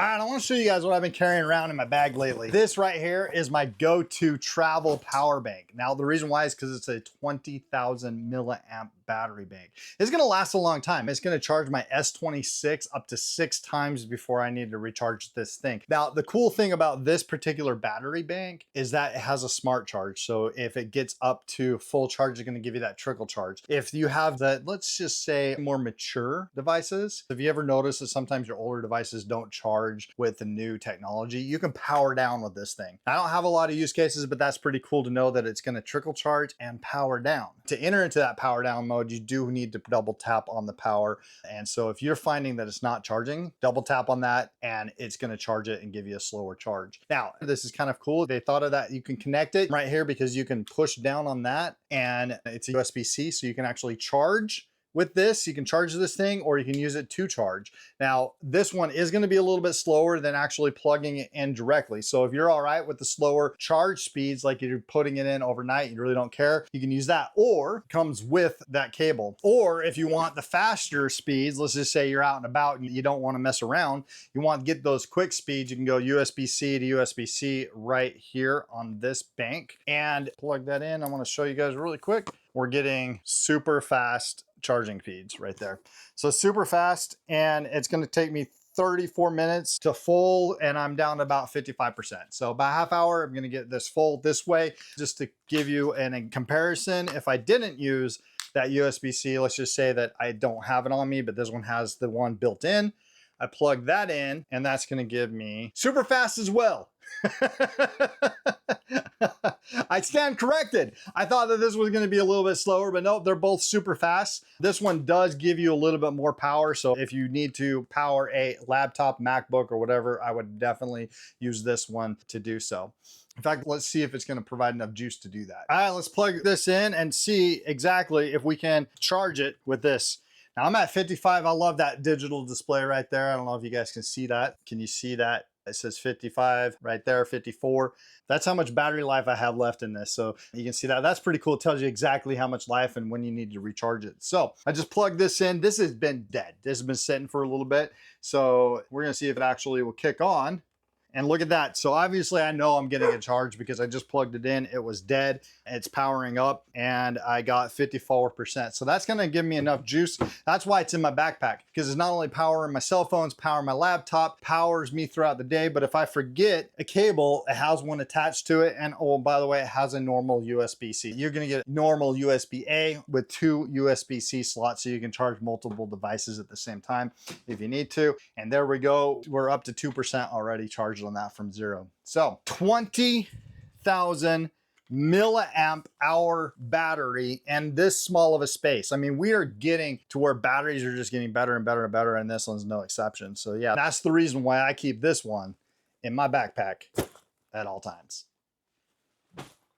All right, I want to show you guys what I've been carrying around in my bag lately. This right here is my go-to travel power bank. Now, the reason why is because it's a 20,000 milliamp battery bank. It's going to last a long time. It's going to charge my S26 up to 6 times before I need to recharge this thing. Now, the cool thing about this particular battery bank is that it has a smart charge. So if it gets up to full charge, it's going to give you that trickle charge. If you have the, let's just say, more mature devices, have you ever noticed that sometimes your older devices don't charge with the new technology? You can power down with this thing. I don't have a lot of use cases, but that's pretty cool to know that it's going to trickle charge and power down. To enter into that power down mode, you do need to double tap on the power. And so if you're finding that it's not charging, double tap on that and it's going to charge it and give you a slower charge. Now, this is kind of cool. They thought of that. You can connect it right here because you can push down on that and it's a USB-C, so you can actually charge with this. You can charge this thing or you can use it to charge. Now, this one is going to be a little bit slower than actually plugging it in directly. So if you're all right with the slower charge speeds, like you're putting it in overnight, you really don't care, you can use that, or it comes with that cable. Or if you want the faster speeds, let's just say you're out and about and you don't want to mess around, you want to get those quick speeds, you can go USB-C to USB-C right here on this bank and plug that in. I want to show you guys really quick. We're getting super fast charging speeds right there. So super fast, and it's going to take me 34 minutes to full, and I'm down to about 55%. So about a half hour, I'm going to get this full this way. Just to give you a comparison, if I didn't use that USB-C, let's just say that I don't have it on me, but this one has the one built in. I plug that in, and that's going to give me super fast as well. I stand corrected. I thought that this was going to be a little bit slower, but no, they're both super fast. This one does give you a little bit more power. So if you need to power a laptop, MacBook, or whatever, I would definitely use this one to do so. In fact, let's see if it's going to provide enough juice to do that. All right, let's plug this in and see exactly if we can charge it with this. Now I'm at 55. I love that digital display right there. I don't know if you guys can see that. Can you see that? It says 55 right there, 54. That's how much battery life I have left in this. So you can see that. That's pretty cool. It tells you exactly how much life and when you need to recharge it. So I just plugged this in. This has been dead. This has been sitting for a little bit. So we're going to see if it actually will kick on. And look at that. So obviously I know I'm getting a charge because I just plugged it in. It was dead. It's powering up and I got 54%. So that's going to give me enough juice. That's why it's in my backpack, because it's not only powering my cell phones, powering my laptop, powers me throughout the day. But if I forget a cable, it has one attached to it. And oh, by the way, it has a normal USB-C. You're going to get normal USB-A with 2 USB-C slots so you can charge multiple devices at the same time if you need to. And there we go. We're up to 2% already charged on that from 0. So 20,000 milliamp hour battery and this small of a space. I mean, we are getting to where batteries are just getting better and better and better, and this one's no exception. So yeah, that's the reason why I keep this one in my backpack at all times.